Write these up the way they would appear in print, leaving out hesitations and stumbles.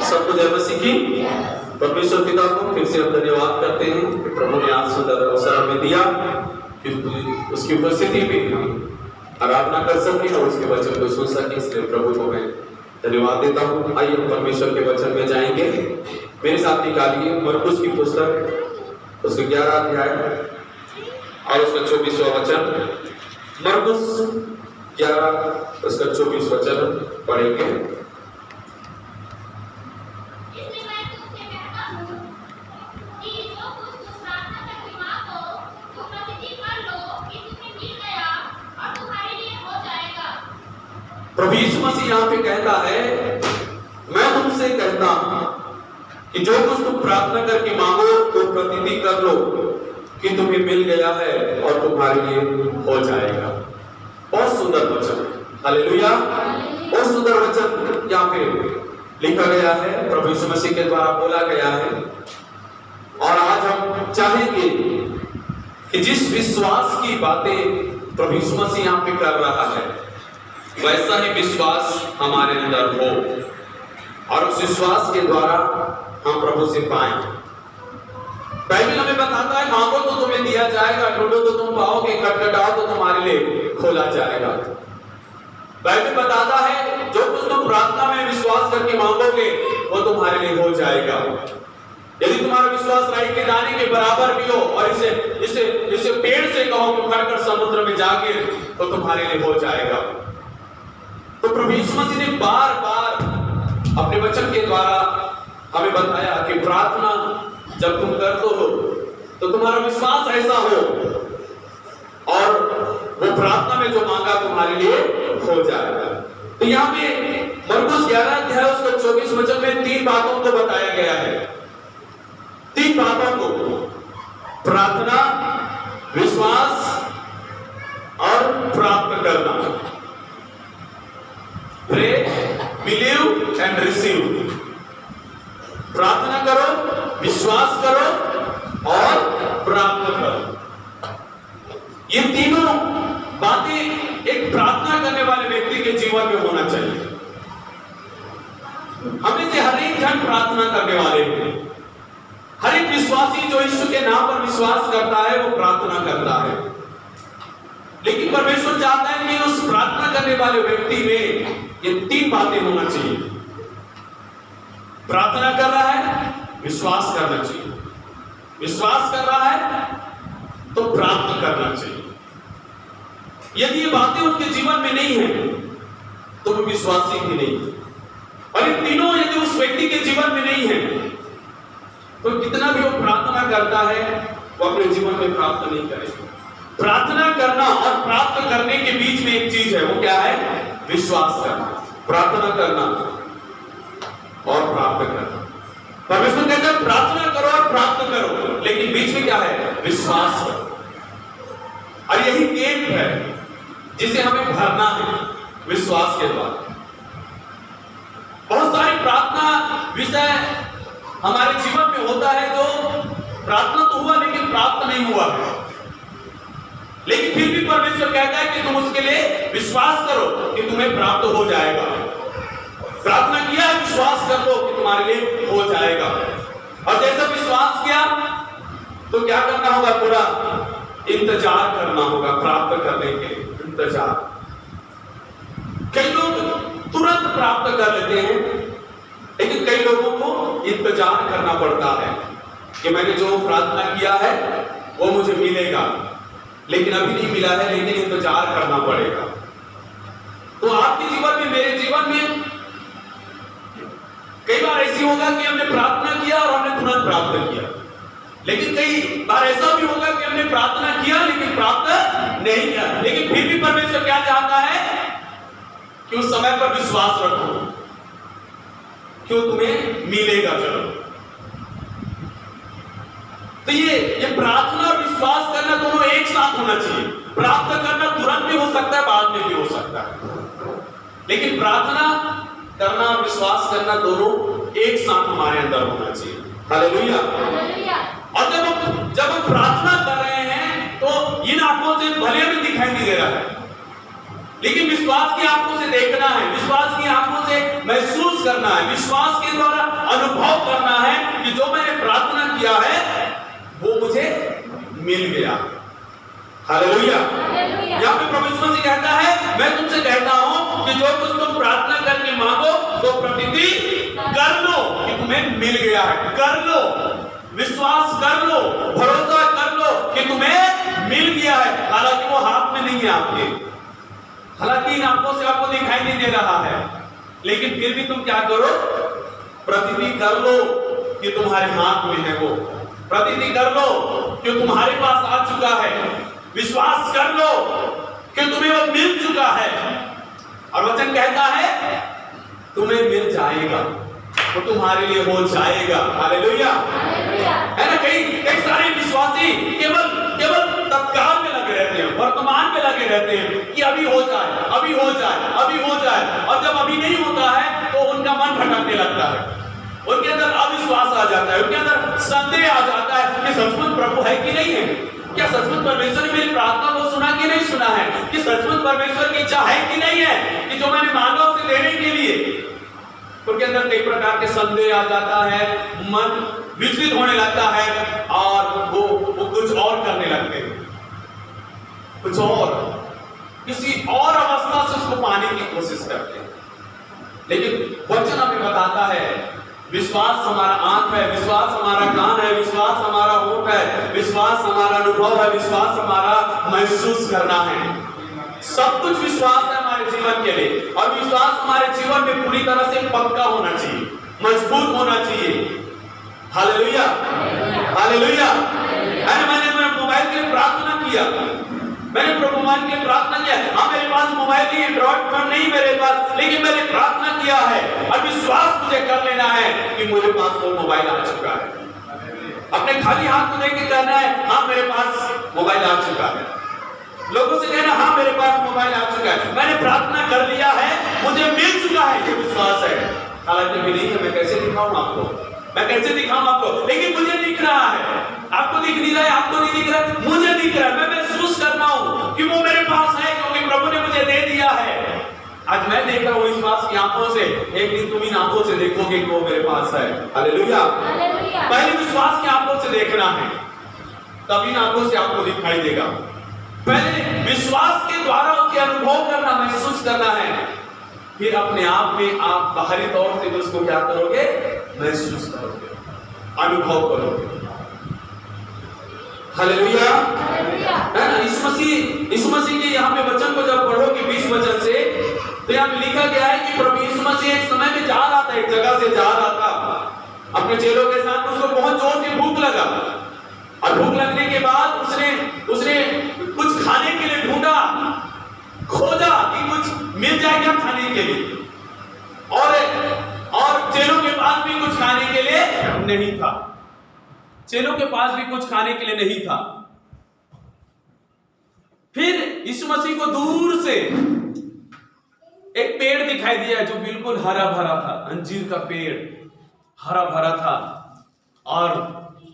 सबको जय मसीह की। परमेश्वर पिता को फिर से हम धन्यवाद करते हैं कि प्रभु ने आज सुंदर अवसर हमें दिया कि उसकी उपस्थिति में हम आराधना कर सकें और उसके वचन को सुन सकें। इसलिए प्रभु को मैं धन्यवाद देता हूँ। आइए हम परमेश्वर के वचन में जाएंगे। मेरे साथ निकालिए मरकुस की पुस्तक, उसका 11 अध्याय और उसका 24वां वचन। मरकुस 11 उसका 24 वचन पढ़ेंगे। प्रभु यीशु मसीह यहाँ पे कहता है, मैं तुमसे कहता हूं कि जो कुछ तुम प्रार्थना करके मांगो तो प्रतीति कर लो कि तुम्हें मिल गया है और तुम्हारे लिए हो जाएगा। बहुत सुंदर वचन, हालेलुया। बहुत सुंदर वचन यहाँ पे लिखा गया है, प्रभु यीशु मसीह के द्वारा बोला गया है। और आज हम चाहेंगे कि जिस विश्वास की बातें प्रभु यीशु मसीह यहाँ पे कर रहा है, वैसा ही विश्वास हमारे अंदर हो और उस विश्वास के द्वारा हम प्रभु से पाएं। बाइबल हमें बताता है, मांगो तो तुम्हें दिया जाएगा, ढूंढो तो तुम पाओगे, खटखटाओ तो तुम्हारे लिए खोला जाएगा। बाइबल बताता है, जो कुछ तुम प्रार्थना में विश्वास करके मांगोगे वो तुम्हारे लिए हो जाएगा। यदि तुम्हारा विश्वास राई के दाने के बराबर भी हो और इसे पेड़ से कहो कि उखड़कर समुद्र में जा गिर, तो तुम्हारे लिए हो जाएगा। तो प्रभु यीशु मसीह ने बार बार अपने वचन के द्वारा हमें बताया कि प्रार्थना जब तुम करते हो तो तुम्हारा विश्वास ऐसा हो और वो प्रार्थना में जो मांगा तुम्हारे लिए हो जाएगा। तो यहाँ पे मरकुस 11 अध्याय उसका 24 वचन में 3 बातों को बताया गया है। 3 बातों को, प्रार्थना, विश्वास और प्राप्त करना। Pray, believe and receive। प्रार्थना करो, विश्वास करो और प्राप्त करो। ये तीनों बातें एक प्रार्थना करने वाले व्यक्ति के जीवन में होना चाहिए। हमें से हर एक जन प्रार्थना करने वाले हैं। हर एक विश्वासी जो यीशु के नाम पर विश्वास करता है वो प्रार्थना करता है। लेकिन परमेश्वर चाहता है कि उस प्रार्थना करने वाले व्यक्ति में ये 3 बातें होना चाहिए। प्रार्थना कर रहा है, विश्वास करना चाहिए, विश्वास कर रहा है तो प्राप्त करना चाहिए। यदि ये बातें उनके जीवन में नहीं है तो वो विश्वासी भी नहीं है। और ये तीनों यदि उस व्यक्ति के जीवन में नहीं है तो कितना भी वो प्रार्थना करता है वो अपने जीवन में प्राप्त नहीं करेगा। प्रार्थना करना और प्राप्त करने के बीच में एक चीज है, वो क्या है? विश्वास करना। प्रार्थना करना और प्राप्त करना। परमेश्वर कहता है प्रार्थना करो और प्राप्त करो, लेकिन बीच में क्या है? विश्वास करो। और यही गेट है जिसे हमें भरना है विश्वास के द्वारा। बहुत सारी प्रार्थना विषय हमारे जीवन में होता है जो प्रार्थना तो हुआ लेकिन प्राप्त नहीं हुआ है, लेकिन फिर भी परमेश्वर कहता है कि तुम उसके लिए विश्वास करो कि तुम्हें प्राप्त हो जाएगा। प्रार्थना किया, विश्वास कर लो कि तुम्हारे लिए हो जाएगा। और जैसा विश्वास किया तो क्या करना होगा? थोड़ा इंतजार करना होगा प्राप्त करने के लिए। इंतजार। कई लोग तुरंत प्राप्त कर लेते हैं, लेकिन कई लोगों को इंतजार करना पड़ता है कि मैंने जो प्रार्थना किया है वो मुझे मिलेगा, लेकिन अभी नहीं मिला है, लेकिन इंतजार करना पड़ेगा। तो आपके जीवन में, मेरे जीवन में कई बार ऐसी होगा कि हमने प्रार्थना किया और हमने तुरंत प्राप्त किया, लेकिन कई बार ऐसा भी होगा कि हमने प्रार्थना किया लेकिन प्राप्त नहीं किया। लेकिन फिर भी परमेश्वर क्या चाहता है कि उस समय पर विश्वास रखो, क्यों तुम्हें मिलेगा जरूर। तो ये प्रार्थना और विश्वास करना दोनों एक साथ होना चाहिए। प्राप्त करना तुरंत भी हो सकता है, बाद में भी हो सकता है, लेकिन प्रार्थना करना और विश्वास करना दोनों एक साथ हमारे अंदर होना चाहिए। हालेलुया। और जब हम प्रार्थना कर रहे हैं तो इन आंखों से भले भी दिखाई नहीं दे रहा है, लेकिन विश्वास की आंखों से देखना है, विश्वास की आंखों से महसूस करना है, विश्वास के द्वारा अनुभव करना है कि जो मैंने प्रार्थना किया है वो मुझे मिल गया। हालेलुया। यहाँ पे प्रभु यीशु मसीह कहता है मैं तुमसे कहता हूं कि जो कुछ तुम प्रार्थना करके मांगो तो प्रतिति कर लो कि तुम्हें मिल गया है। कर लो, विश्वास कर लो, भरोसा कर लो कि तुम्हें मिल गया है। हालांकि वो हाथ में नहीं है आपके, हालांकि इन आंखों से आपको दिखाई नहीं दे रहा है, लेकिन फिर भी तुम क्या करो, प्रतिति कर लो कि तुम्हारे हाथ में है वो। प्रतिति कर लो कि तुम्हारे पास आ चुका है। विश्वास कर लो कि तुम्हें वो मिल चुका है। और वचन कहता है तुम्हें मिल जाएगा, वो तुम्हारे लिए हो जाएगा। हालेलुया, है ना। कई सारे विश्वासी केवल तत्काल में लगे रहते हैं, वर्तमान में लगे रहते हैं कि अभी हो जाए, अभी हो जाए, अभी हो जाए। और जब अभी नहीं होता है तो उनका मन भटकने लगता है, उनके अंदर अविश्वास आ जाता है, उनके अंदर संदेह आ जाता है कि सचमुच प्रभु है कि नहीं है, क्या सचमुच परमेश्वर ने मेरी प्रार्थना को सुना कि नहीं सुना है, कि सचमुच परमेश्वर की इच्छा है कि नहीं है कि जो मैंने मांगा उसे देने के लिए। उनके अंदर कई प्रकार के संदेह आ जाता है, मन विचलित होने लगता है और वो कुछ और करने लगते हैं, कुछ और किसी और अवस्था से उसको पाने की कोशिश करते हैं। लेकिन वचन हमें बताता है विश्वास हमारा आंख है, विश्वास हमारा कान है, विश्वास हमारा होठ है, विश्वास हमारा अनुभव है, विश्वास हमारा महसूस करना है। सब कुछ विश्वास है हमारे जीवन के लिए। और विश्वास हमारे जीवन में पूरी तरह से पक्का होना चाहिए, मजबूत होना चाहिए। Hallelujah, hallelujah. मैंने मेरे मोबाइल के लिए प्रार्थना किया, मैंने प्रभु मान के प्रार्थना किया। हाँ, मेरे पास मोबाइल नहीं, एंड्रॉइड फोन नहीं मेरे पास, लेकिन मैंने प्रार्थना किया है और विश्वास मुझे कर लेना है कि मेरे पास वो मोबाइल आ चुका है। अपने खाली हाथ को देख के कहना है हाँ मेरे पास मोबाइल आ चुका है। लोगों से कहना हाँ मेरे पास मोबाइल आ चुका है, मैंने प्रार्थना कर लिया है, मुझे मिल चुका है, ये विश्वास है। हालांकि भी नहीं है, मैं कैसे दिखाऊं आपको, मैं कैसे दिखाऊं आपको, लेकिन मुझे दिख रहा है। आपको दिख नहीं रहा है, आपको नहीं दिख रहा है, मुझे दिख रहा है। मैं महसूस कर रहा हूं कि वो मेरे पास है, क्योंकि प्रभु ने मुझे दे दिया है। आज मैं देख रहा हूं विश्वास की आंखों से, एक दिन तुम इन आंखों से देखोगे कि वो मेरे पास है। हालेलुया। पहले विश्वास की आंखों से देखना है, तब इन आंखों से आपको दिखाई देगा। पहले विश्वास के द्वारा उसके अनुभव करना, महसूस करना है, फिर अपने आप में आप बाहरी तौर से उसको क्या करोगे, महसूस करोगे, अनुभव करोगे। हालेलुया, है ना। यीशु मसीह के यहाँ पे वचन को जब पढ़ोगे 20 वचन से, तो यहाँ पे लिखा गया है कि प्रभु यीशु मसीह एक समय में जा रहा था, एक जगह से जा रहा था अपने चेलों के साथ। उसको बहुत जोर से भूख लगा और भूख लगने के बाद उसने कुछ खाने के लिए ढूंढा, खोजा कि कुछ मिल जाएगा खाने के लिए, और चेलों के पास भी कुछ खाने के लिए नहीं था। चेलों के पास भी कुछ खाने के लिए नहीं था। फिर यीशु मसीह को दूर से एक पेड़ दिखाई दिया जो बिल्कुल हरा भरा था, अंजीर का पेड़ हरा भरा था, और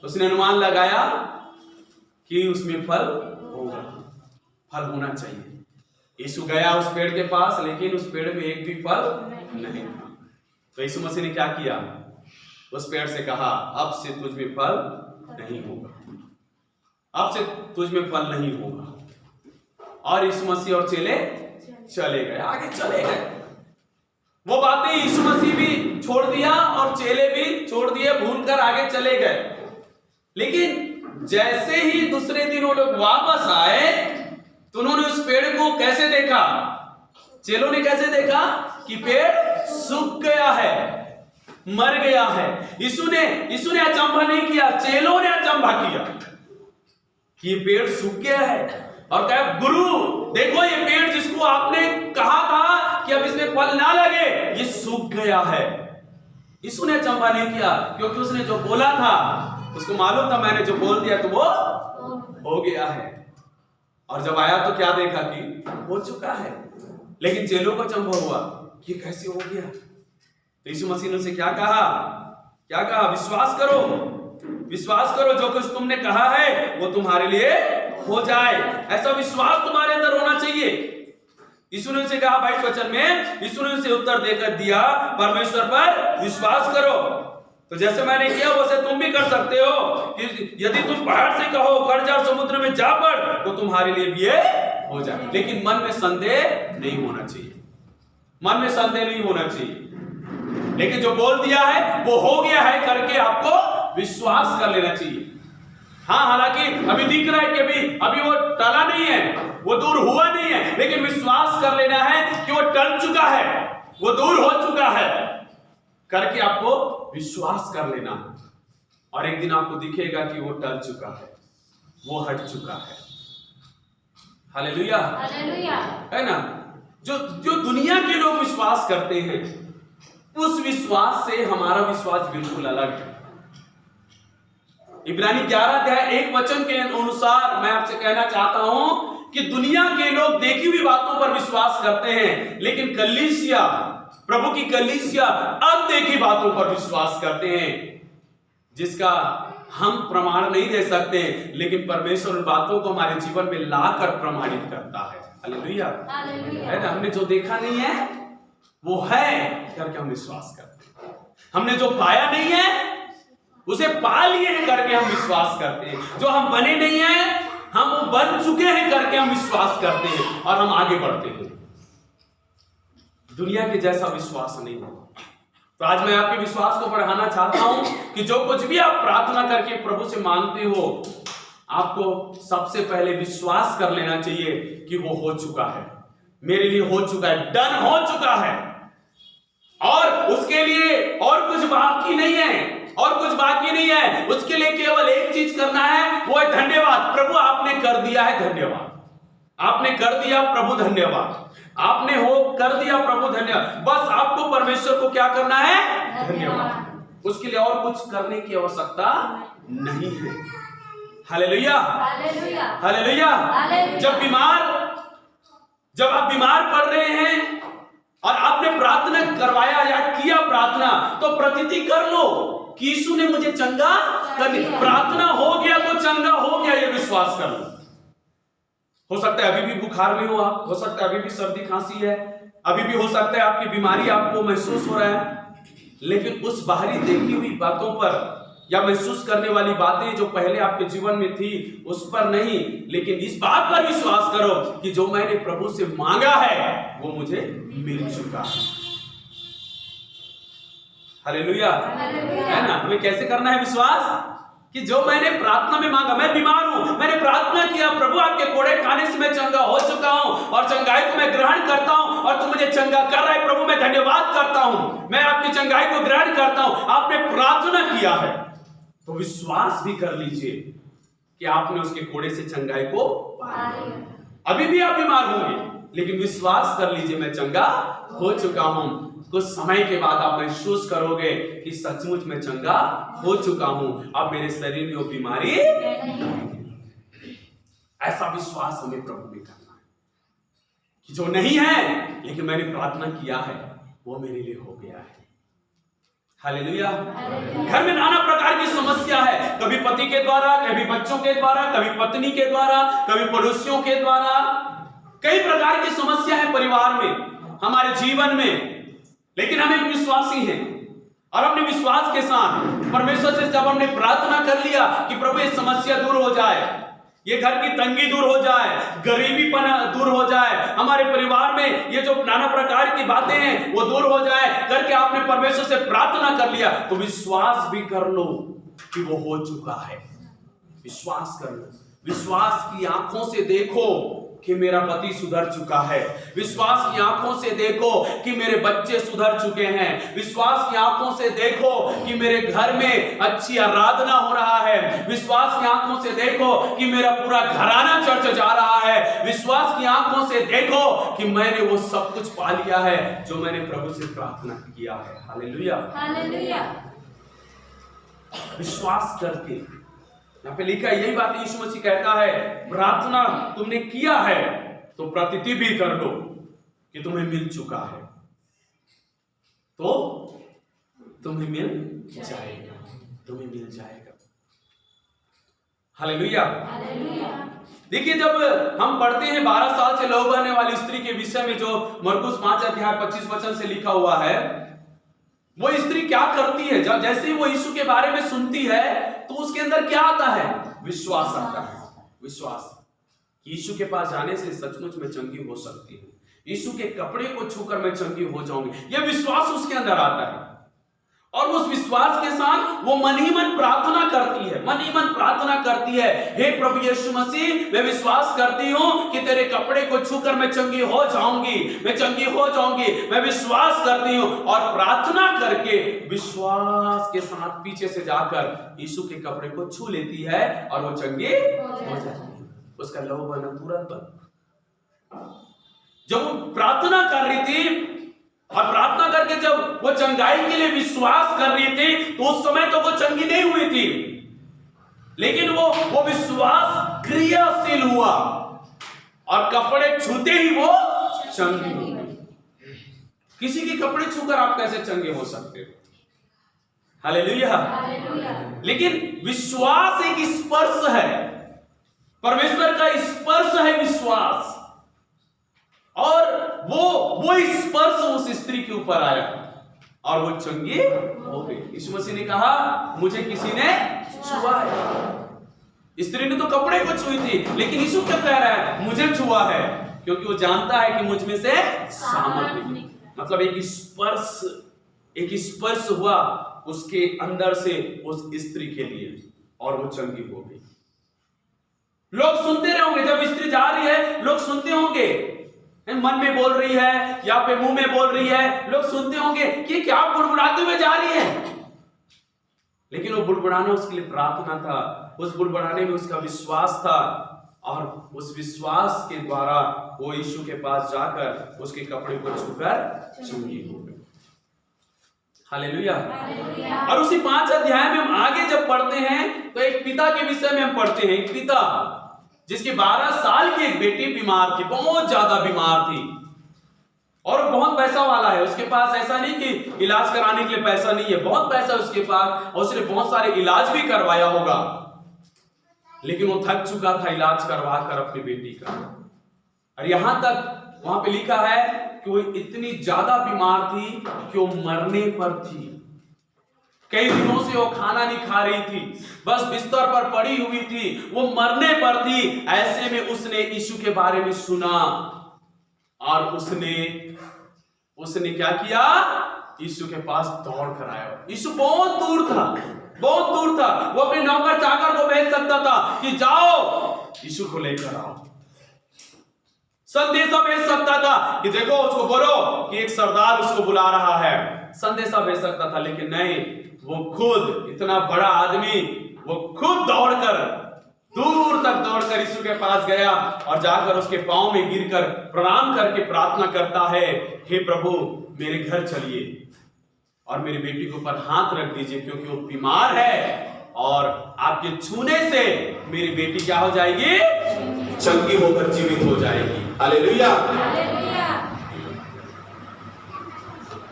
उसने अनुमान लगाया कि उसमें फल होगा, फल होना चाहिए। यीशु गया उस पेड़ के पास, लेकिन उस पेड़ में एक भी फल नहीं था। तो यीशु मसीह ने क्या किया, उस पेड़ से कहा अब से तुझ में फल नहीं होगा, अब से तुझ में फल नहीं होगा। और यीशु मसीह और चेले चले गए, आगे चले गए। वो बातें यीशु मसीह भी छोड़ दिया और चेले भी छोड़ दिए, भूलकर आगे चले गए। लेकिन जैसे ही दूसरे दिन वो लोग वापस आए तो उन्होंने उस पेड़ को कैसे देखा, चेलों ने कैसे देखा कि पेड़ सूख गया है, मर गया है। यीशु ने अचंभा नहीं किया, चेलों ने अचंभा किया कि ये पेड़ सूख गया है। और कहा गुरु देखो ये पेड़ जिसको आपने कहा था कि अब इसमें फल ना लगे, ये सूख गया है। यीशु ने अचंभा नहीं किया, क्योंकि उसने जो बोला था उसको मालूम था, मैंने जो बोल दिया तो वो हो गया है। और जब आया तो क्या देखा कि हो चुका है। लेकिन चेलों को अचंभा हुआ कि कैसे हो गया। तो यीशु मसीह ने उनसे क्या कहा, विश्वास करो, विश्वास करो, जो कुछ तुमने कहा है वो तुम्हारे लिए हो जाए। ऐसा विश्वास तुम्हारे अंदर होना चाहिए। यीशु ने उनसे कहा 22 वचन में, यीशु ने उनसे उत्तर देकर दिया, परमेश्वर पर विश्वास करो, तो जैसे मैंने किया वैसे तुम भी कर सकते हो। कि यदि तुम पहाड़ से कहो उखड़ जा समुद्र में जा पड़, तो तुम्हारे लिए भी ये हो जाए। लेकिन मन में संदेह नहीं होना चाहिए, मन में संदेह नहीं होना चाहिए। लेकिन जो बोल दिया है वो हो गया है करके आपको विश्वास कर लेना चाहिए। हाँ, हालांकि अभी दिख रहा है कि अभी वो टला नहीं है, वो दूर हुआ नहीं है, लेकिन विश्वास कर लेना है कि वो टल चुका है, वो दूर हो चुका है करके आपको विश्वास कर लेना है। और एक दिन आपको दिखेगा कि वो टल चुका है, वो हट चुका है। हालेलुया, हालेलुया, है ना। जो दुनिया के लोग विश्वास करते हैं, उस विश्वास से हमारा विश्वास बिल्कुल अलग है। इब्रानी 11 अध्याय 1 वचन के अनुसार मैं आपसे कहना चाहता हूं कि दुनिया के लोग देखी हुई बातों पर विश्वास करते हैं, लेकिन कलीसिया, प्रभु की कलीसिया अनदेखी बातों पर विश्वास करते हैं, जिसका हम प्रमाण नहीं दे सकते, लेकिन परमेश्वर उन बातों को हमारे जीवन में लाकर प्रमाणित करता है। हालेलुया, है ना। हमने जो देखा नहीं है वो है करके हम विश्वास करते हैं, हमने जो पाया नहीं है उसे पा लिए हैं करके हम विश्वास करते हैं, जो हम बने नहीं हैं हम वो बन चुके हैं करके हम विश्वास करते हैं और हम आगे बढ़ते हैं। दुनिया के जैसा विश्वास नहीं होगा। तो आज मैं आपके विश्वास को बढ़ाना चाहता हूं कि जो कुछ भी आप प्रार्थना करके प्रभु से मांगते हो, आपको सबसे पहले विश्वास कर लेना चाहिए कि वो हो चुका है, मेरे लिए हो चुका है, डन हो चुका है, और उसके लिए और कुछ बाकी नहीं है, और कुछ बाकी नहीं है। उसके लिए केवल एक चीज करना है, वो है धन्यवाद। प्रभु आपने कर दिया है, धन्यवाद। आपने कर दिया प्रभु, धन्यवाद। आपने हो कर दिया प्रभु, धन्यवाद। बस आपको परमेश्वर को क्या करना है? धन्यवाद। उसके लिए और कुछ करने की आवश्यकता नहीं है। Hallelujah, hallelujah. जब आप बीमार पड़ रहे हैं और आपने प्रार्थना करवाया या किया प्रार्थना, तो प्रतीति कर लो कि यीशु ने मुझे चंगा कर दिया। प्रार्थना हो गया तो चंगा हो गया, ये विश्वास कर लो। हो सकता है अभी भी बुखार में हो आप, हो सकता है अभी भी सर्दी खांसी है, अभी भी हो सकता है आपकी बीमारी आपको महसूस हो रहा है, लेकिन उस बाहरी देखी हुई बातों पर या महसूस करने वाली बातें जो पहले आपके जीवन में थी उस पर नहीं, लेकिन इस बात पर विश्वास करो कि जो मैंने प्रभु से मांगा है वो मुझे मिल चुका है। हालेलुया, है ना। हमें कैसे करना है विश्वास? कि जो मैंने प्रार्थना में मांगा, मैं बीमार हूं, मैंने प्रार्थना किया, प्रभु आपके कोड़े खाने से मैं चंगा हो चुका हूं और चंगाई को मैं ग्रहण करता हूं और तू मुझे चंगा कर रहा है, प्रभु मैं धन्यवाद करता हूं, मैं आपकी चंगाई को ग्रहण करता हूं। आपने प्रार्थना किया है तो विश्वास भी कर लीजिए कि आपने उसके कोड़े से चंगाई को पाया। अभी भी आप बीमार होंगे, लेकिन विश्वास कर लीजिए मैं चंगा हो चुका हूं। कुछ समय के बाद आप महसूस करोगे कि सचमुच मैं चंगा हो चुका हूं, अब मेरे शरीर में वो बीमारी। ऐसा विश्वास हमें प्रभु में करना है कि जो नहीं है लेकिन मैंने प्रार्थना किया है वो मेरे लिए हो गया है। हालेलुया। घर में नाना प्रकार की समस्या है, कभी पति के द्वारा, कभी बच्चों के द्वारा, कभी पत्नी के द्वारा, कभी पड़ोसियों के द्वारा, कई प्रकार की समस्या है परिवार में, हमारे जीवन में। लेकिन हम एक विश्वासी हैं और अपने विश्वास के साथ परमेश्वर से जब हमने प्रार्थना कर लिया कि प्रभु ये समस्या दूर हो जाए, ये घर की तंगी दूर हो जाए, गरीबीपन दूर हो जाए, हमारे परिवार में ये जो नाना प्रकार की बातें हैं वो दूर हो जाए करके आपने परमेश्वर से प्रार्थना कर लिया, तो विश्वास भी कर लो कि वो हो चुका है। विश्वास कर लो, विश्वास की आंखों से देखो कि मेरा पति सुधर चुका है, विश्वास की आंखों से देखो कि मेरे बच्चे सुधर चुके हैं, विश्वास की आंखों से देखो कि मेरे घर में अच्छी आराधना हो रहा है, विश्वास की आंखों से देखो कि मेरा पूरा घराना चर्च जा रहा है, विश्वास की आंखों से देखो कि मैंने वो सब कुछ पा लिया है जो मैंने प्रभु से प्रार्थना किया है। Hallelujah, hallelujah. विश्वास करके, यहाँ पे लिखा है यही बात यीशु मसीह कहता है, प्रार्थना तुमने किया है तो प्रतीति भी कर लो कि तुम्हें मिल चुका है, तो तुम्हें मिल जाएगा, तुम्हें मिल जाएगा। Hallelujah, hallelujah. देखिए, जब हम पढ़ते हैं 12 साल से लहू बहने वाली स्त्री के विषय में, जो मरकुस 5 अध्याय 25 वचन से लिखा हुआ है, वो स्त्री क्या करती है? जब जैसे ही वो यीशु के बारे में सुनती है तो उसके अंदर क्या आता है? विश्वास आता है। विश्वास, यीशु के पास जाने से सचमुच में चंगी हो सकती हूँ, यीशु के कपड़े को छूकर मैं चंगी हो जाऊंगी, यह विश्वास उसके अंदर आता है। और उस विश्वास के साथ वो मन ही मन प्रार्थना करती है, मन ही मन प्रार्थना करती है, हे प्रभु यीशु मसीह, मैं विश्वास करती हूं कि तेरे कपड़े को छूकर मैं चंगी हो जाऊंगी, मैं चंगी हो जाऊंगी, मैं विश्वास करती हूं। और प्रार्थना करके विश्वास के साथ पीछे से जाकर यीशु के कपड़े को छू लेती है और वो चंगी हो जाती है। उसका लहू बहना तुरंत बंद। जब वो प्रार्थना कर रही थी और प्रार्थना करके जब वो चंगाई के लिए विश्वास कर रही थी, तो उस समय तो वो चंगी नहीं हुई थी, लेकिन वो विश्वास क्रियाशील हुआ और कपड़े छूते ही वो चंगी हुई। किसी के कपड़े छूकर आप कैसे चंगे हो सकते हो? हालेलुया। लेकिन विश्वास एक स्पर्श है, परमेश्वर का स्पर्श है विश्वास, और वो स्पर्श उस स्त्री के ऊपर आया और वो चंगी हो गई। यीशु मसीह ने कहा, मुझे किसी ने छुआ है। स्त्री ने तो कपड़े को छुई थी, लेकिन यीशु क्या कह रहा है? मुझे छुआ है, क्योंकि वो जानता है कि मुझ में से सामर्थ्य, मतलब एक स्पर्श हुआ उसके अंदर से उस स्त्री के लिए, और वो चंगी हो गई। लोग सुनते रहोगे, जब स्त्री जा रही है लोग सुनते होंगे, मन में बोल रही है या पे मुंह में बोल रही है, लोग सुनते होंगे कि क्या बुड़बुड़ाते हुए जा रही है, लेकिन वो बुड़बुड़ाना उसके लिए प्रार्थना था, उस बुड़बुड़ाने में उसका विश्वास था, और उस विश्वास के द्वारा वो यीशु के पास जाकर उसके कपड़े को छूकर चंगी हो गई। हालेलुया। और उसी 5 अध्याय में हम आगे जब पढ़ते हैं तो एक पिता के विषय में हम पढ़ते हैं। एक पिता जिसकी 12 साल की एक बेटी बीमार थी, बहुत ज्यादा बीमार थी, और बहुत पैसा वाला है, उसके पास ऐसा नहीं कि इलाज कराने के लिए पैसा नहीं है, बहुत पैसा उसके पास, और उसने बहुत सारे इलाज भी करवाया होगा, लेकिन वो थक चुका था इलाज करवा कर अपनी बेटी का। और यहां तक वहां पे लिखा है कि वो इतनी ज्यादा बीमार थी कि वो मरने पर थी। कई दिनों से वो खाना नहीं खा रही थी, बस बिस्तर पर पड़ी हुई थी, वो मरने पर थी। ऐसे में उसने यीशु के बारे में सुना और उसने क्या किया? यीशु के पास दौड़ कर आया। यीशु बहुत दूर था, बहुत दूर था। वो अपने नौकर चाकर को भेज सकता था कि जाओ यीशु को लेकर आओ, संदेशा भेज सकता था कि देखो उसको बोलो कि एक सरदार उसको बुला रहा है, संदेशा भेज सकता था, लेकिन नहीं, वो खुद, इतना बड़ा आदमी, वो खुद दौड़कर, दूर तक दौड़कर यीशु के पास गया और जाकर उसके पांव में गिरकर प्रणाम करके प्रार्थना करता है, हे प्रभु मेरे घर चलिए और मेरी बेटी के ऊपर हाथ रख दीजिए, क्योंकि वो बीमार है और आपके छूने से मेरी बेटी क्या हो जाएगी? चंगी होकर जीवित हो जाएगी। हालेलुया।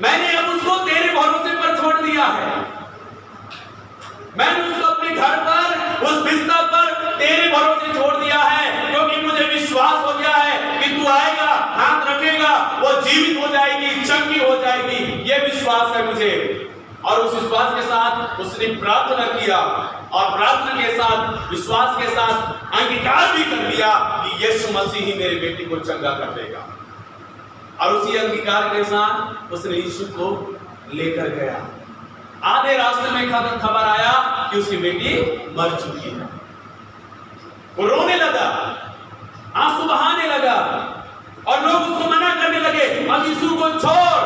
मैंने अब उसको तेरे भरोसे पर छोड़ दिया है, मैंने उसको अपने घर पर, उस बिस्तर पर तेरे भरोसे छोड़ दिया है, क्योंकि मुझे विश्वास हो गया है कि तू आएगा, हाथ रखेगा, वो जीवित हो जाएगी, चंगी हो जाएगी, ये विश्वास है मुझे। और उस विश्वास के साथ उसने प्रार्थना किया और प्रार्थना के साथ, विश्वास के साथ अंगीकार भी कर लिया कि यीशु मसीह ही मेरी बेटी को चंगा कर देगा। और उसी अंगीकार के साथ उसने यीशु को लेकर गया। आधे रास्ते में खबर आया कि उसकी बेटी मर चुकी है। वो रोने लगा, आंसू बहाने लगा, और लोग उसको मना करने लगे, अब यीशु को छोड़,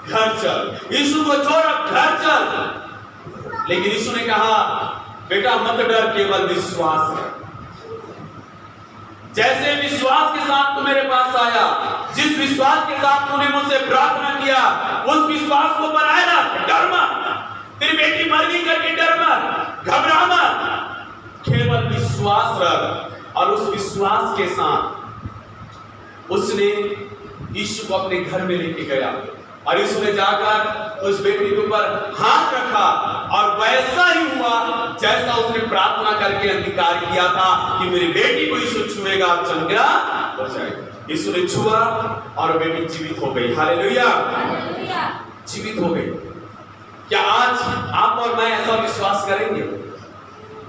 घर चल, यीशु को छोड़, अब घर चल। लेकिन यीशु ने कहा, बेटा मत डर, केवल विश्वास है। जैसे विश्वास के साथ तू मेरे पास आया, जिस विश्वास के साथ तूने मुझसे प्रार्थना किया, उस विश्वास को बनाए ना, डर मत, तेरी बेटी मर गई करके डर मत, घबरा मत, केवल विश्वास रख। और उस विश्वास के साथ उसने यीशु को अपने घर में लेके गया और यीशु ने जाकर उस बेटी के ऊपर हाथ रखा, और वैसा ही हुआ जैसा उसने प्रार्थना करके अंगीकार किया था कि मेरी बेटी को यीशु छुएगा, चंगा हो जाएगा। यीशु ने छुआ और बेटी जीवित हो गई। हालेलुया, जीवित हो गई। क्या आज आप और मैं ऐसा विश्वास करेंगे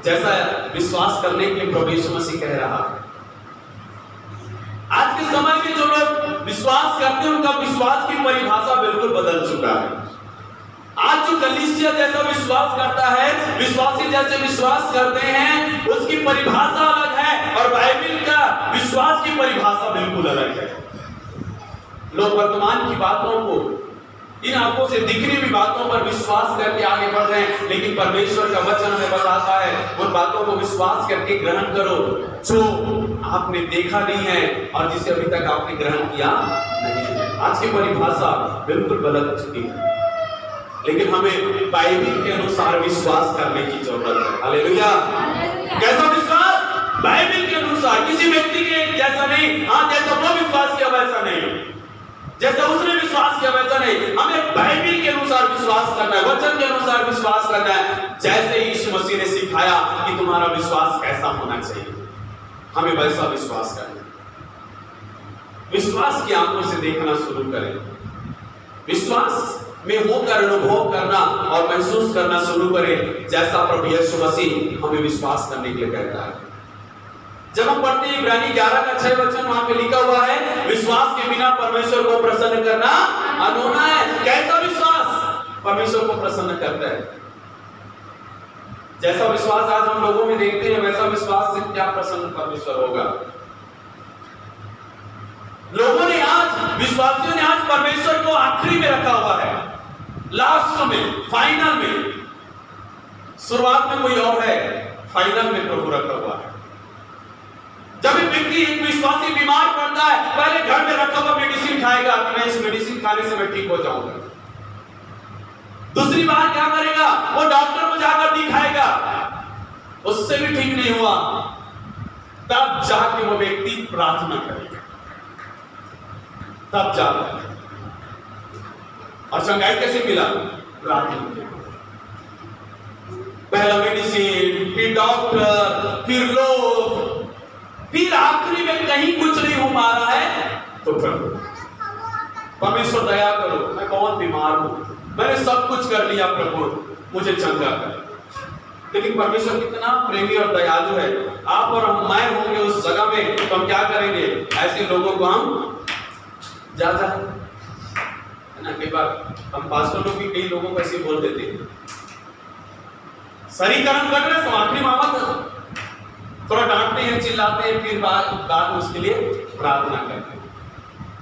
जैसा विश्वास करने के लिए प्रभु यीशु मसीह कह रहा है? आज के समय में जो लोग विश्वास करते हैं उनका विश्वास की परिभाषा बिल्कुल बदल चुका है। आज जो कलीसिया जैसा विश्वास करता है, विश्वासी जैसे विश्वास करते हैं, उसकी परिभाषा अलग है और बाइबल का विश्वास की परिभाषा बिल्कुल अलग है। लोग वर्तमान की बातों को, इन आंखों से दिखने भी बातों पर विश्वास करके आगे बढ़ रहे हैं, लेकिन परमेश्वर का वचन हमें बताता है उन बातों को विश्वास करके ग्रहण करो जो आपने देखा नहीं है और जिसे अभी तक आपने ग्रहण किया नहीं है। आज की परिभाषा बिल्कुल बदल चुकी है, लेकिन हमें बाइबल के अनुसार विश्वास करने की जरूरत है। हालेलुया। कैसा विश्वास? बाइबल के अनुसार, किसी व्यक्ति के जैसा नहीं। हाँ, जैसा वो विश्वास किया वैसा नहीं, जैसा उसने विश्वास किया वैसा नहीं। हमें बाइबल के अनुसार विश्वास करना है, वचन के अनुसार विश्वास करना है। जैसे यीशु मसीह ने सिखाया कि तुम्हारा विश्वास कैसा होना चाहिए, हमें वैसा विश्वास करना है। विश्वास की आंखों से देखना शुरू करें, विश्वास में होकर अनुभव करना और महसूस करना शुरू करें जैसा प्रभु यीशु मसीह हमें विश्वास करने के लिए कहता है। जब हम पढ़ते हैं इब्रानी 11 का 6 वचन, वहां पे लिखा हुआ है विश्वास के बिना परमेश्वर को प्रसन्न करना अधूरा है। कैसा विश्वास परमेश्वर को प्रसन्न करता है? जैसा विश्वास आज हम लोगों में देखते हैं वैसा विश्वास से क्या प्रसन्न परमेश्वर होगा? लोगों ने आज, विश्वासियों ने आज परमेश्वर को आखिरी में रखा हुआ है, लास्ट में, फाइनल में। शुरुआत में कोई और है, फाइनल में प्रभु रखा हुआ है। जब एक व्यक्ति, एक विश्वासी बीमार पड़ता है, पहले घर में रखा हुआ मेडिसिन खाएगा कि मैं इस मेडिसिन खाने से मैं ठीक हो जाऊंगा। दूसरी बार क्या करेगा? वो डॉक्टर को जाकर दिखाएगा, उससे भी ठीक नहीं हुआ, तब जाके वो व्यक्ति प्रार्थना करेगा, तब जाकर। और चंगाई कैसे मिला? प्रार्थना। पहला मेडिसिन, फिर डॉक्टर, फिर लोग, फिर आखिरी में कहीं कुछ नहीं हो पा रहा है तो प्रभु, परमेश्वर दया करो, मैं बहुत बीमार हूं, मैंने सब कुछ कर लिया, प्रभु मुझे चंगा कर। लेकिन परमेश्वर कितना प्रेमी और दयालु है। आप और मैं होंगे उस जगह में तो हम क्या करेंगे? ऐसे लोगों को हम जा है ना। कई बार हम पास्टर लोग भी कई लोगों को ऐसे बोल देते हैं, सही कर्म कर रहे हैं, आखिरी मामला थोड़ा डांटते हैं, चिल्लाते हैं, फिर बाद में उसके लिए प्रार्थना करते हैं।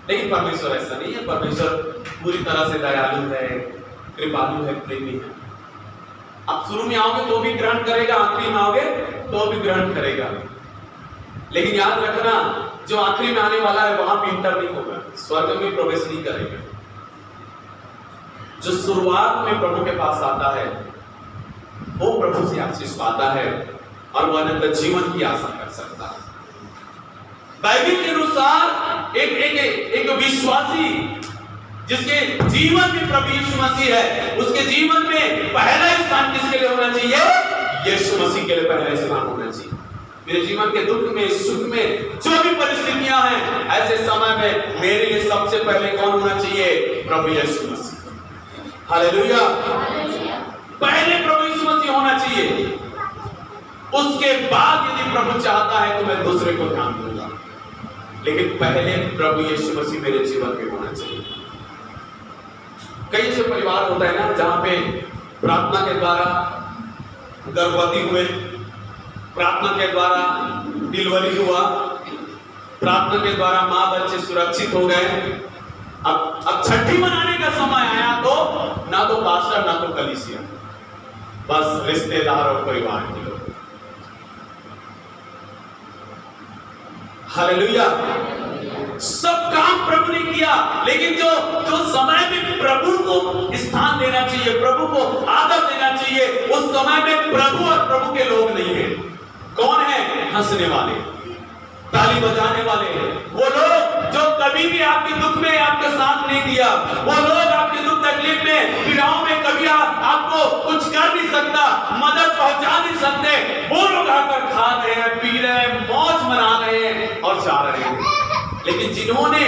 लेकिन परमेश्वर ऐसा नहीं है। परमेश्वर पूरी तरह से दयालु है, कृपालु है, प्रेमी है। आप शुरू में आओगे तो भी ग्रहण करेगा, आखिरी में आओगे तो भी ग्रहण करेगा। लेकिन याद रखना, जो आखिरी में आने वाला है वहां भी इंटर नहीं होगा, स्वर्ग में प्रवेश नहीं करेगा। जो शुरुआत में प्रभु के पास आता है वो प्रभु से आशीष पाता है और वह अनंत जीवन की आशा कर सकता है। बाइबल के अनुसार एक विश्वासी जिसके जीवन में प्रभु यीशु मसीह है, उसके जीवन में पहला स्थान किसके लिए होना चाहिए? यीशु मसीह के लिए पहला स्थान होना चाहिए। मेरे जीवन के दुख में, सुख में, जो भी परिस्थितियां हैं, ऐसे समय में मेरे लिए सबसे पहले कौन होना चाहिए? प्रभु यीशु मसीह। हालेलुया। पहले प्रभु यीशु मसीह होना चाहिए, उसके बाद यदि प्रभु चाहता है तो मैं दूसरे को ध्यान दूंगा, लेकिन पहले प्रभु यीशु मसीह मेरे जीवन में होना चाहिए। कई ऐसे परिवार होता है ना जहां पे प्रार्थना के द्वारा गर्भवती हुए, प्रार्थना के द्वारा डिलीवरी हुआ, प्रार्थना के द्वारा मां बच्चे सुरक्षित हो गए। अब छठी मनाने का समय आया तो ना तो पास्टर ना तो कलीसिया, बस रिश्तेदार और परिवार के लोग। हालेलुया। सब काम प्रभु ने किया, लेकिन जो समय में प्रभु को स्थान देना चाहिए, प्रभु को आदर देना चाहिए, उस समय में प्रभु और प्रभु के लोग नहीं है। कौन है? हंसने वाले, ताली बजाने वाले, वो लोग जो कभी भी आपके दुख में आपका साथ नहीं दिया, वो लोग आपके दुख तकलीफ में, पीड़ाओं में कभी आपको कुछ कर नहीं सकता, मदद पहुंचा नहीं और चाह रहे हैं। लेकिन जिन्होंने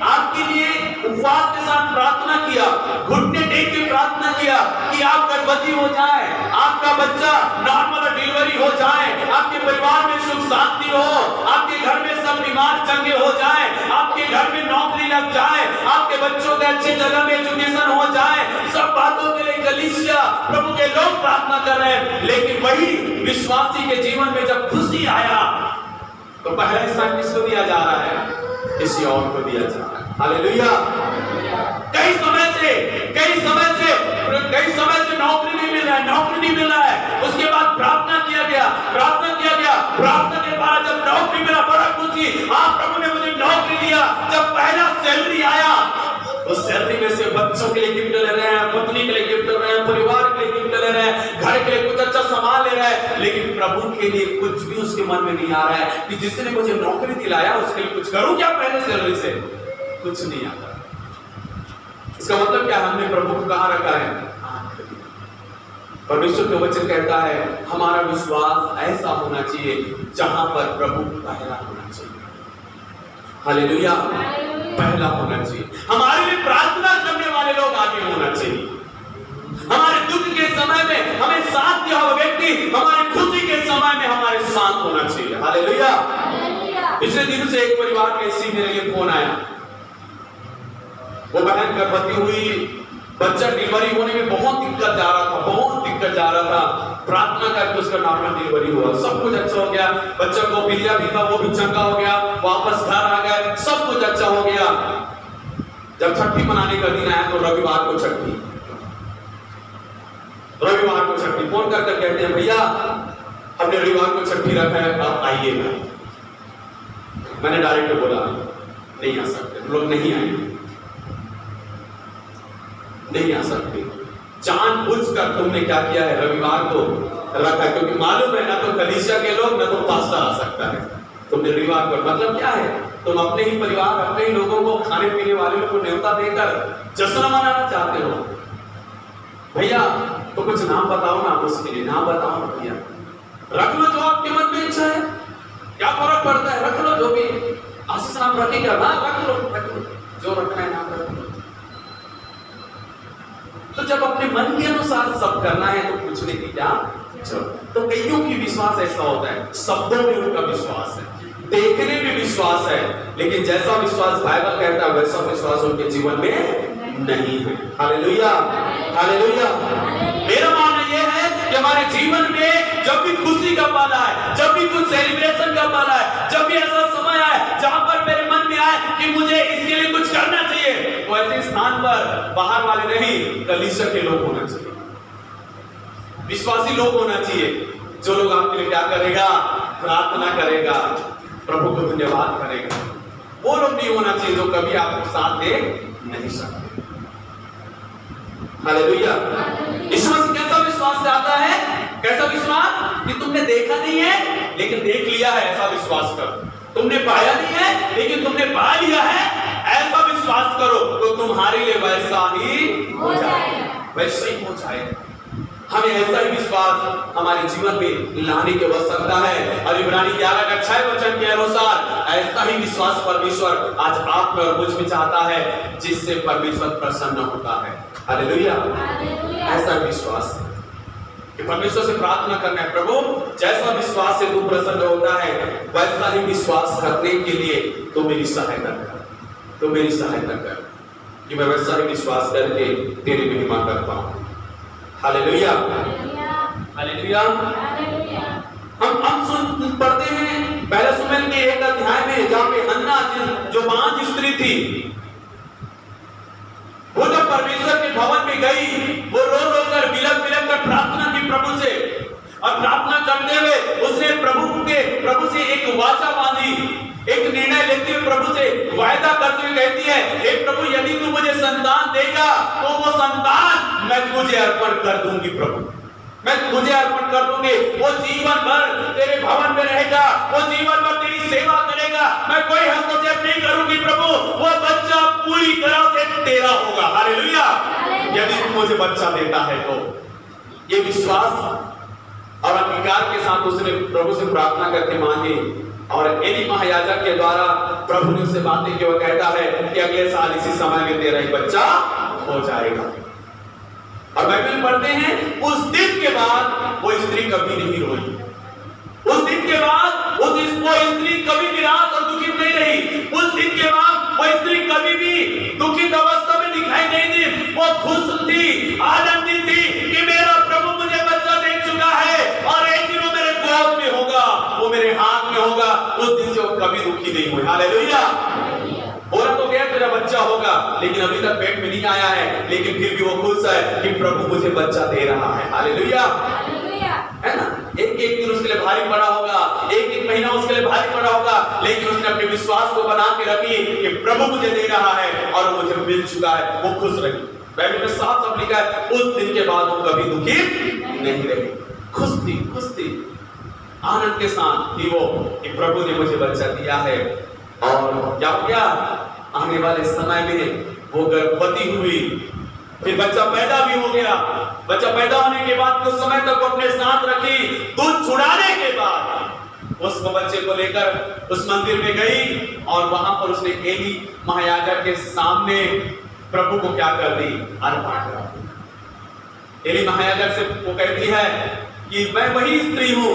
आपके लिए उपवास के साथ प्रार्थना किया, घुटने टेक के प्रार्थना किया कि आप गर्भवती हो जाए, आपका बच्चा नॉर्मल डिलीवरी हो जाए, आपके परिवार में सुख शांति हो, आपके घर में सब बीमार चंगे हो जाए, आपके घर में नौकरी लग जाए, आपके बच्चों के अच्छी जगह में एजुकेशन हो जाए, सब बातों के लिए कलीसिया प्रभु के लोग प्रार्थना कर रहे हैं। लेकिन वही विश्वासी के जीवन में जब खुशी आया तो पहला स्थान किसको दिया जा रहा है? किसी और को दिया जा रहा है। हालेलुया। कई समय से नौकरी नहीं मिल रहा है, उसके बाद प्रार्थना किया गया, प्रार्थना के बाद जब नौकरी मिला बड़ा खुशी, हाँ प्रभु ने मुझे नौकरी दिया। जब पहला सैलरी आया उस सैलरी में से बच्चों के लिए गिफ्ट ले रहे हैं, पत्नी के लिए गिफ्ट ले रहे हैं, परिवार के लिए गिफ्ट ले रहे हैं, घर के लिए कुछ अच्छा सामान ले रहे हैं, लेकिन प्रभु के लिए कुछ भी उसके मन में नहीं आ रहा है कि जिसने मुझे नौकरी दिलाया उसके लिए कुछ करूं क्या? पहले सैलरी से कुछ नहीं आता। इसका मतलब क्या? हमने प्रभु को कहां रखा है? परमेश्वर का वचन कहता है हमारा विश्वास ऐसा होना चाहिए जहां पर प्रभु पहला होना चाहिए। हालेलुया, पहला होना चाहिए। हमारे लिए प्रार्थना करने वाले लोग आगे होना चाहिए। हमारे दुख के समय में हमें साथ दिया हुआ व्यक्ति हमारी खुशी के समय में हमारे साथ होना चाहिए। हालेलुया। पिछले दिनों से एक परिवार में इसी मेरे लिए फोन आया। वो बहन गर्भवती हुई, बच्चा डिलीवरी होने में बहुत दिक्कत जा रहा था, प्रार्थना करके उसका नॉर्मल डिलीवरी हुआ, सब कुछ अच्छा हो गया, बच्चा को पीलिया भी था वो भी चंगा हो गया, वापस घर आ गए, सब कुछ अच्छा हो गया। जब छठी मनाने का दिन आया तो रविवार को छठी फोन कर कहते हैं भैया हमने रविवार को छठी रखा है, आप आइएगा। मैंने डायरेक्ट बोला नहीं आ सकते, लोग नहीं आ सकते। जानबूझकर तुमने क्या किया है? रविवार को रखा, क्योंकि मालूम है ना तो कलीसिया के लोग ना तो पास्टर आ सकता है। तुमने रविवार को, मतलब क्या है? तुम अपने ही परिवार, अपने ही लोगों को, खाने पीने वाले लोगों को न्योता देकर जश्न मनाना चाहते हो। भैया तो कुछ नाम बताओ ना, उसके लिए नाम बताओ ना भैया। रख लो जो आपके मन में इच्छा है, क्या फर्क पड़ता है? रख लो जो भी आशीष नाम रखेगा ना, रख लो जो रखना है नाम रख लो। तो जब अपने मन के अनुसार सब करना है तो पूछने की क्या? तो कईयों की विश्वास ऐसा होता है, शब्दों में उनका विश्वास है, देखने में विश्वास है, लेकिन जैसा विश्वास बाइबल कहता है वैसा विश्वास उनके जीवन में नहीं है। Hallelujah, hallelujah. मेरा मानना यह है कि हमारे जीवन में जब भी खुशी का पल आए, जब भी कुछ सेलिब्रेशन का पल आए, जब भी ऐसा समय आए जहां पर मेरे मन में आए कि मुझे इसके लिए कुछ करना चाहिए, तो ऐसे स्थान पर बाहर वाले नहीं, कलीसिया के लोग होना चाहिए, विश्वासी लोग होना चाहिए। जो लोग आपके लिए क्या करेगा? प्रार्थना करेगा, प्रभु को धन्यवाद करेगा। वो लोग नहीं होना चाहिए जो कभी आपको साथ दे नहीं सकते। हालेलुया। विश्वास कैसा विश्वास से आता है? कैसा विश्वास? कि तुमने देखा नहीं है लेकिन देख लिया है, ऐसा विश्वास करो। तुमने पाया नहीं है लेकिन तुमने पा लिया है, ऐसा विश्वास करो, तो तुम्हारे लिए वैसा ही हो जाएगा, वैसा ही हो जाएगा। हमें ऐसा ही विश्वास हमारे जीवन में लाने की आवश्यकता है। और इब्रानी 11:6 वचन के अनुसार ऐसा ही विश्वास परमेश्वर आज आप में और मुझ में चाहता है, जिससे परमेश्वर प्रसन्न होता है। हालेलुया। ऐसा विश्वास कि परमेश्वर से प्रार्थना करना है, प्रभु जैसा विश्वास से तू प्रसन्न होता है वैसा ही विश्वास करने के लिए तू मेरी सहायता कर, कि मैं वैसा ही विश्वास करके तेरी महिमा कर पाऊं। Hallelujah, hallelujah. हम पढ़ते हैं पहले शमूएल के 1 अध्याय में, जहां पे हन्ना जो बांझ स्त्री थी, वो जब परमेश्वर के भवन में गई, वो रो कर बिलख कर प्रार्थना की प्रभु से, और प्रार्थना करते हुए उसने प्रभु से एक वाचा बांधी, एक निर्णय लेते हुए प्रभु से वायदा करते हुए कहती है, हे प्रभु यदि तू मुझे संतान देगा तो वो संतान मैं तुझे अर्पण कर दूंगी। प्रभु मैं तुझे अर्पण कर दूंगी, वो जीवन भर तेरे भवन में रहेगा, वो जीवन भर तेरी सेवा करेगा, मैं कोई हस्तक्षेप नहीं करूंगी। प्रभु वो बच्चा पूरी तरह से तेरा होगा। हालेलुया। यदि तू मुझे बच्चा देता है तो ये विश्वास और अंगीकार के साथ उसने प्रभु से प्रार्थना करके मांगी, और एली महायाजक के द्वारा प्रभु ने उससे बातें की, वो कहता है कि अगले साल इसी समय में तेरा ही बच्चा हो जाएगा। और बाइबल पढ़ते हैं उस दिन के बाद वो स्त्री कभी नहीं रोई। उस दिन के बाद वो स्त्री कभी निराश और दुखित नहीं रही। उस दिन के बाद वो स्त्री कभी भी दुखित अवस्था में दिखाई नहीं दी। वो खुश थी, आनंदित थी कि मेरा प्रभु मुझे बच्चा दे चुका है और एक दिन वो मेरे गोद में होगा, वो मेरे हाथ में होगा। उस दिन से वो कभी दुखी नहीं हुई। हालेलुया। बोला तो गया तेरा बच्चा होगा, लेकिन अभी तक पेट में नहीं आया है, लेकिन फिर भी वो खुश है कि प्रभु मुझे बच्चा दे रहा है। हालेलुया, है ना। एक एक दिन उसके लिए भारी पड़ा होगा, एक एक महीना उसके लिए भारी पड़ा होगा, लेकिन उसने अपने विश्वास को बना के रखी कि प्रभु मुझे दे रहा है और मुझे मिल चुका है। वो खुश रही। बाइबल में साफ लिखा है उस दिन के बाद वो कभी दुखी नहीं रही, खुश थी, आनंद के साथ थी वो कि प्रभु ने मुझे बच्चा दिया है। और क्या हो गया, आने वाले समय में वो गर्भवती हुई, फिर बच्चा पैदा भी हो गया। बच्चा पैदा होने के बाद कुछ समय तक वो अपने साथ रखी। दूध छुड़ाने के बाद उस बच्चे को लेकर उस मंदिर में गई और वहां पर उसने एली महायाजक के सामने प्रभु को क्या कर दी, अर्पण कर दी। एली महायाजक से वो कहती है कि मैं वही स्त्री हूं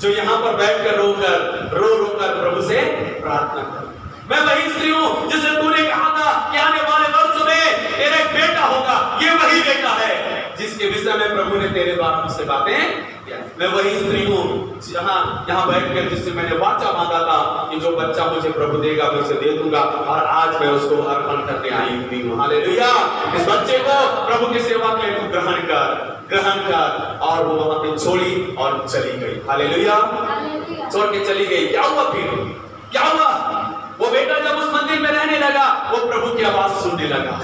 जो यहाँ पर बैठकर रो कर प्रभु से प्रार्थना कर। मैं वही स्त्री हूं जिसे तूने कहा था कि आने वाले वर्ष में तेरा एक बेटा होगा। ये वही बेटा है जिसके विषय में प्रभु ने तेरे द्वारा मुझसे बातें किया। मैं वही स्त्री हूं यहाँ बैठकर जिससे मैंने वाचा बांधा था कि जो बच्चा मुझे प्रभु देगा मैं उसे दे दूंगा, और आज मैं उसको अर्पण करने आई हुई हूं। हालेलुया। इस बच्चे को प्रभु की सेवा के लिए तू ग्रहण कर। और वो वहां पे छोड़ी और चली गई। हालेलुया। छोड़ के चली गई। क्या हुआ फिर, क्या हुआ? वो बेटा जब उस मंदिर में रहने लगा, वो प्रभु की आवाज सुनने लगा,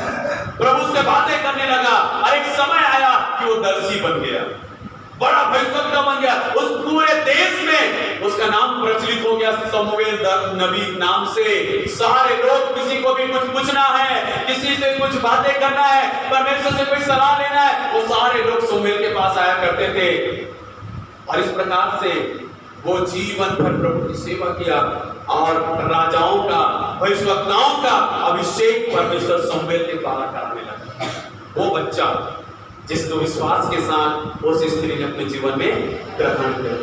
प्रभु से बातें करने लगा, और एक समय आया कि वो दर्शी बन गया, बड़ा भविष्यवक्ता बन गया। उस पूरे देश में उसका नाम प्रचलित हो गया शमूएल नबी नाम से। सारे लोग, किसी को भी कुछ पूछना है, किसी से कुछ बातें करना है, परमेश्वर से कोई सलाह लेना है, वो सारे लोग शमूएल के पास आया करते थे। और इस प्रकार से वो जीवन भर प्रभु की सेवा किया, और राजाओं का, भविष्यवक्ताओं का अभिषेक परमेश्वर शमूएल के द्वारा कराने लगा। वो बच्चा जिसको विश्वास के साथ उस स्त्री ने अपने जीवन में ग्रहण किया।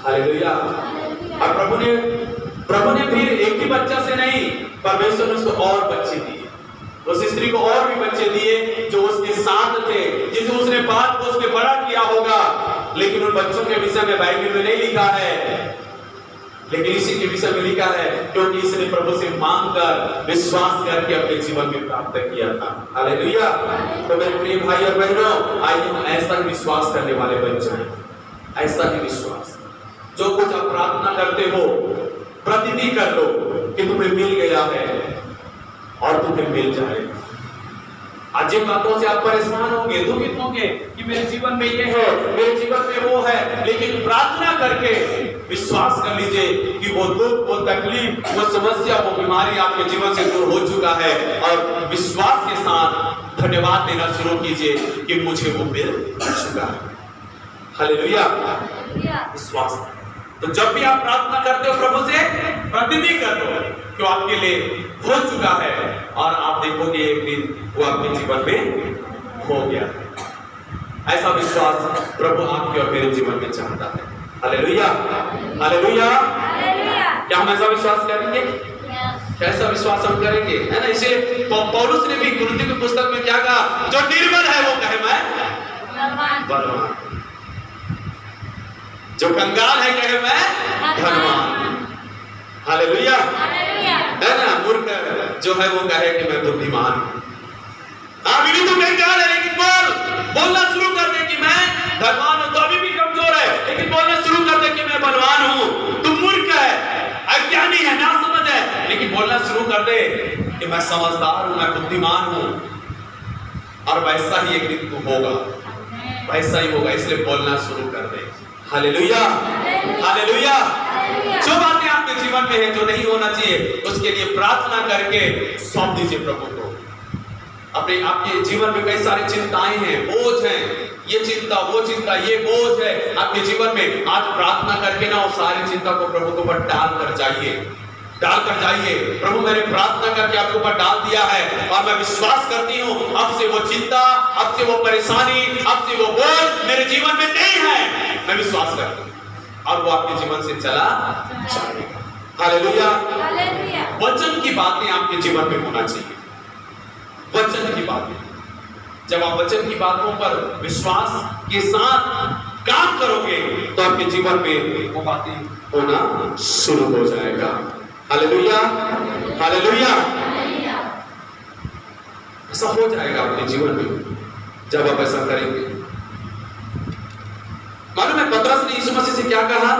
हालेलुया। और प्रभु ने फिर एक ही बच्चा से नहीं, परमेश्वर ने उसको और बच्चे दिए। उस स्त्री को और भी बच्चे दिए जो उसके साथ थे, जिसे उसने बात को उसके बड़ा किया होगा, लेकिन उन बच्चों के विषय में बाइबल में नहीं लिखा है, लेकिन इसी के विषय में लिखा है क्योंकि इसने प्रभु से मांगकर, विश्वास करके अपने जीवन में प्राप्त किया था। हालेलुया। तो मेरे प्रिय भाई और बहनों, आइए हम ऐसा ही विश्वास करने वाले बन जाएं। ऐसा ही विश्वास, जो कुछ आप प्रार्थना करते हो प्रतिदिन कर लो कि तुम्हें मिल गया है और तुम्हें मिल जाएगा। आज जिन बातों से आप परेशान होंगे, दुखित होंगे कि मेरे जीवन में ये है, मेरे जीवन में वो है, लेकिन प्रार्थना करके विश्वास कर लीजिए कि वो दुख, वो तकलीफ, वो समस्या, वो बीमारी आपके जीवन से दूर हो चुका है, और विश्वास के साथ धन्यवाद देना शुरू कीजिए कि मुझे वो मिल चुका है। हालेलुया। विश्वास। तो जब भी आप प्रार्थना करते हो प्रभु से, प्रतिदिन कर लो कि आपके लिए हो चुका है, और आप देखोगे एक दिन वो आपके जीवन में हो गया। ऐसा विश्वास प्रभु आपके और मेरे जीवन में चाहता है। हालेलुया। हालेलुया। क्या हम ऐसा विश्वास करेंगे? कैसा विश्वास हम करेंगे, है ना। इसीलिए पौलुस ने भी कुरिन्थियों की पुस्तक में क्या कहा, जो निर्बल है वो कहे मैं बलवान, जो कंगाल है कहे मैं धनवान। हालेलुया। है ना। मूर्ख जो है वो कहे कि मैं बुद्धिमान हूं। अभी भी तू कंगाल है, लेकिन बोलना शुरू कर दे कि मैं धनवान हूं। तो अभी भी कमजोर है, लेकिन बोलना शुरू कर दे कि मैं बलवान हूं। तू मूर्ख है, अज्ञानी है, ना समझ है, लेकिन बोलना शुरू कर दे कि मैं समझदार हूं, मैं बुद्धिमान हूं। और वैसा ही एक दिन तू होगा, वैसा ही होगा। इसलिए बोलना शुरू कर दे। हालेलुया। हालेलुया। जो बातें आपके जीवन में है, जो नहीं होना चाहिए, उसके लिए प्रार्थना करके सौंप दीजिए प्रभु को। अपने आपके जीवन में कई सारी चिंताएं हैं, बोझ हैं, ये चिंता चिंता, वो चिंता, ये बोझ है आपके जीवन में, आज प्रार्थना करके ना वो सारी चिंता को प्रभु के ऊपर डाल कर जाइए। प्रभु मैंने प्रार्थना करके आपके ऊपर डाल दिया है और मैं विश्वास करती हूँ अब से वो चिंता, अब से वो परेशानी, अब से वो बोझ मेरे जीवन में नहीं है। मैं विश्वास करती हूँ और वो आपके जीवन से चला जाएगा। हालेलुया। वचन की बातें आपके जीवन में होना चाहिए। वचन की बातें, जब आप वचन की बातों पर विश्वास के साथ काम करोगे तो आपके जीवन में वो बातें होना शुरू हो जाएगा। Hallelujah, hallelujah. ऐसा हो जाएगा आपके जीवन में जब आप ऐसा करेंगे। मालूम है पतरस ने यीशु मसीह से क्या कहा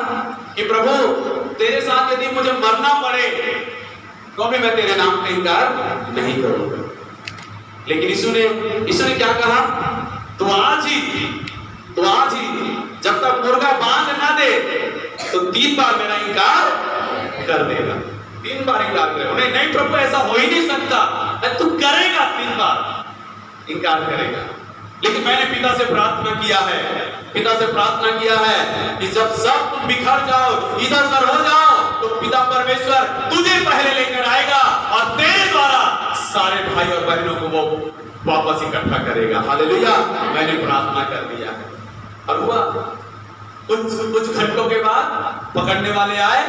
कि प्रभु तेरे साथ यदि मुझे मरना पड़े तो भी मैं तेरे नाम का इनकार नहीं करूंगा। लेकिन यीशु ने क्या कहा, तो आज ही जब तक मुर्गा बांध ना दे तो 3 बार मेरा इनकार कर देगा। 3 बार इनकार करेगा। नहीं प्रभु ऐसा हो ही नहीं सकता, तू करेगा 3 बार इनकार करेगा। लेकिन मैंने पिता से प्रार्थना किया है कि जब सब तुम बिखर जाओ, इधर उधर हो जाओ, तो पिता परमेश्वर तुझे पहले लेकर आएगा और तेरे द्वारा सारे भाई और बहनों को वो वापस इकट्ठा करेगा। हालेलुया। मैंने प्रार्थना कर दिया है और हुआ। कुछ घंटों के बाद पकड़ने वाले आए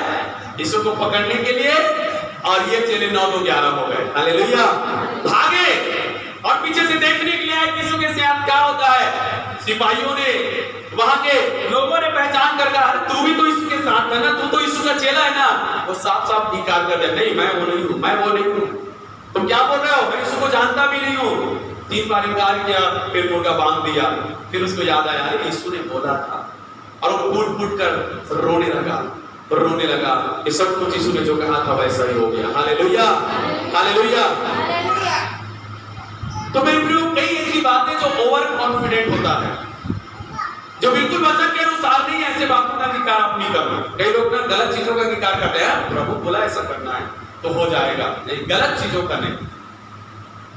यीशु को पकड़ने के लिए और ये चेले 9 को 11 हो गए। हालेलुया। भागे और पीछे से देखने के लिए आए यीशु के साथ क्या होता है। सिपाहियों ने, वहां के लोगों ने पहचान कर कहा, तू भी तो इसके साथ है ना, तू तो यीशु का चेला है ना। वो साफ साफ इनकार कर दिया, नहीं मैं वो नहीं हूं। तुम क्या बोल रहे हो, मैं यीशु को जानता भी नहीं हूं। 3 बार इनकार किया, फिर मुर्गा बांध दिया। फिर उसको याद आया यीशु ने बोला था और वो फूट कर रोने लगा कि सब कुछ यीशु ने जो कहा था वैसा ही हो गया। Hallelujah, hallelujah. तो मेरे प्रियो, कई ऐसी बातें जो ओवर कॉन्फिडेंट होता है, जो बिल्कुल वचन के अनुसार नहीं है, ऐसे बातों का इंकार आप नहीं करना। कई लोग ना गलत चीजों का इंकार करते हैं, प्रभु बोला ऐसा करना है तो हो जाएगा। नहीं, गलत चीजों का नहीं,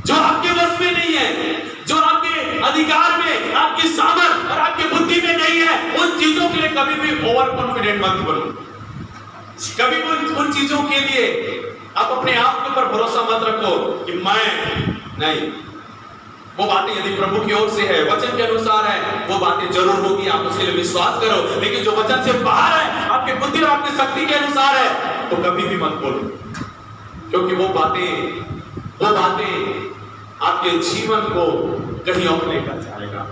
जो आपके बस में नहीं है, जो आपके अधिकार में, आपकी सामर्थ और आपकी बुद्धि में नहीं है, उन चीजों के लिए कभी भी ओवर कॉन्फिडेंट मत बनो। कभी उन चीजों के लिए आप अपने आप के ऊपर भरोसा मत रखो कि मैं नहीं। वो बातें यदि प्रभु की ओर से है, वचन के अनुसार है, वो बातें जरूर होगी, आप उसके लिए विश्वास करो। लेकिन जो वचन से बाहर है, आपके बुद्धि और आपकी शक्ति के अनुसार है, तो कभी भी मत बोलो, क्योंकि वो बातें आपके जीवन को कहीं और लेकर जाएगा।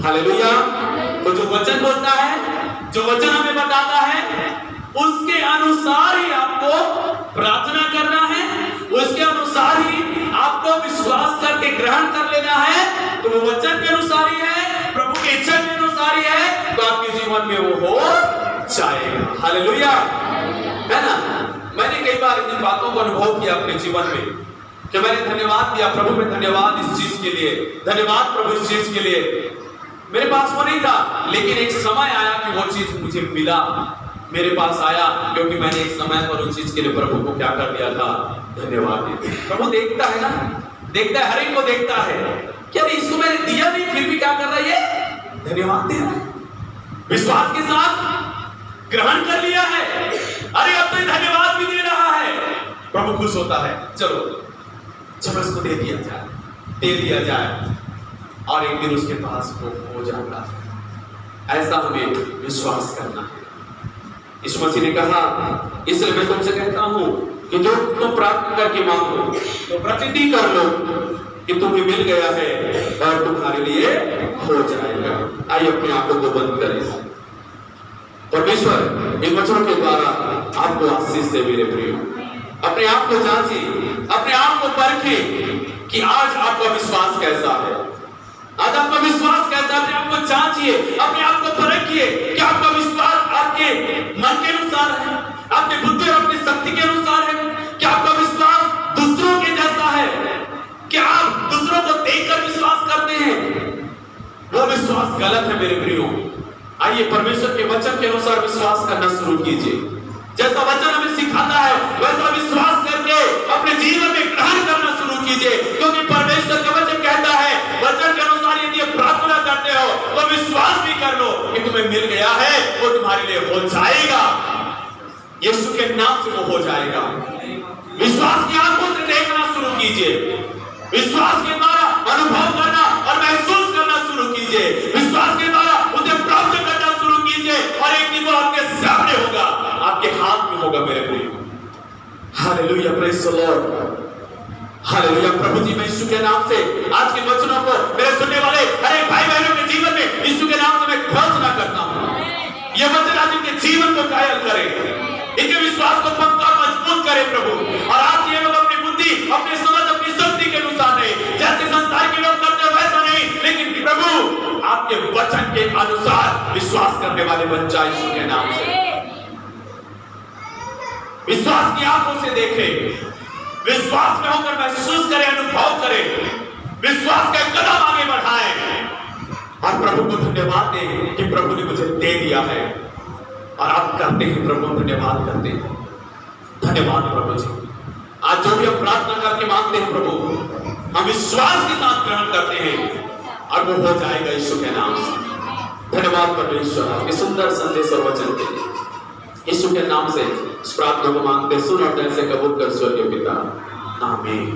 हालेलुया। तो जो वचन बोलता है, जो वचन हमें बताता है, उसके अनुसार ही आपको प्रार्थना करना है, उसके अनुसार ही आपको विश्वास करके ग्रहण कर लेना है। तो वो वचन के अनुसार ही है, प्रभु की इच्छा के अनुसार ही है, तो आपके जीवन में वो हो जाएगा। हालेलुया, है ना। मैंने कई बार इन बातों को अनुभव किया अपने जीवन में कि मैंने धन्यवाद दिया प्रभु, में धन्यवाद इस चीज के लिए, धन्यवाद प्रभु इस चीज के लिए। मेरे पास वो नहीं था, लेकिन एक समय आया कि वो चीज मुझे मिला, मेरे पास आया, क्योंकि मैंने एक समय पर उस चीज के लिए प्रभु को क्या कर दिया था, धन्यवाद दिया। प्रभु देखता है ना, देखता है, हर एक को देखता है कि अरे इसको मैंने दिया नहीं, फिर भी क्या कर रहा है, ये धन्यवाद दे रहा है, विश्वास के साथ ग्रहण कर लिया है। अरे अब तो धन्यवाद भी दे रहा है। प्रभु खुश होता है, चलो इसको दे दिया जाए और एक दिन उसके पास वो हो जाता है। ऐसा हमें विश्वास करना है। यीशु मसीह ने कहा, इसलिए मैं तुमसे कहता हूं कि जो तुम प्रार्थना करके मांगो तो प्रतिज्ञा कर लो कि तुम्हें मिल गया है और तुम्हारे लिए हो जाएगा। आइए अपने आप को बंद करें। परमेश्वर इन वचनों के द्वारा आपको आशीष दे। मेरे प्रियो, अपने आप को जांचिए, अपने आप को परखिए कि आज आपका विश्वास कैसा है, आज आपका विश्वास कैसा है। अपने आप को जांचिए, अपने आप को परखिए कि आपका विश्वास आपके मन के अनुसार है, आपके बुद्धि और अपनी शक्ति के अनुसार है, कि आपका विश्वास दूसरों के जैसा है, कि आप दूसरों को देखकर विश्वास करते हैं। वो विश्वास गलत है मेरे प्रियो। आइए परमेश्वर के वचन के अनुसार विश्वास करना शुरू कीजिए। जैसा वचन हमें सिखाता है वैसा विश्वास करके अपने जीवन में ग्रहण करना शुरू कीजिए, क्योंकि परमेश्वर का वचन कहता है, वचन के अनुसार यदि प्रार्थना करते हो तो विश्वास तुम्हें मिल गया है वो तुम्हारे लिए हो जाएगा। यीशु के नाम से वो हो जाएगा। विश्वास की आंखों से देखना शुरू कीजिए, विश्वास के द्वारा अनुभव करना और महसूस करना शुरू कीजिए, विश्वास के द्वारा उसे प्राप्त करना शुरू कीजिए और एक दिन वो आपके सामने होगा, आपके हाथ में होगा मेरे प्रिय। Hallelujah, praise the lord, hallelujah. प्रभु जी मैं यीशु के नाम से आज के वचनों को मेरे सुनने वाले हर एक भाई बहनों के जीवन में यीशु के नाम से मैं घोषणा करता हूं, ये वचन आज इनके जीवन को कायल करे, इनके विश्वास को पक्का मजबूत करे प्रभु। और आज ये लोग अपनी बुद्धि, अपनी समझ, अपनी शक्ति के अनुसार नहीं, जैसे संसार के लोग करते हैं वैसा नहीं, लेकिन प्रभु आपके वचन के अनुसार विश्वास करने वाले बन जाए यीशु के नाम से। विश्वास की आंखों से देखे, विश्वास में होकर महसूस करें, अनुभव करें, विश्वास का कदम आगे बढ़ाएं और प्रभु को धन्यवाद दें कि प्रभु ने मुझे दे दिया है। और आप करते हैं प्रभु, धन्यवाद करते हैं, धन्यवाद प्रभु जी। आज जो भी हम प्रार्थना करके मांगते हैं प्रभु, हम विश्वास के साथ ग्रहण करते हैं और वो हो जाएगा यीशु के नाम से। धन्यवाद परमेश्वर आपके सुंदर संदेश और वचन के लिए। यीशु के नाम से इस प्रार्थना को मांगते, सुन और दिल से कबूल कर स्वर्गीय पिता, आमीन।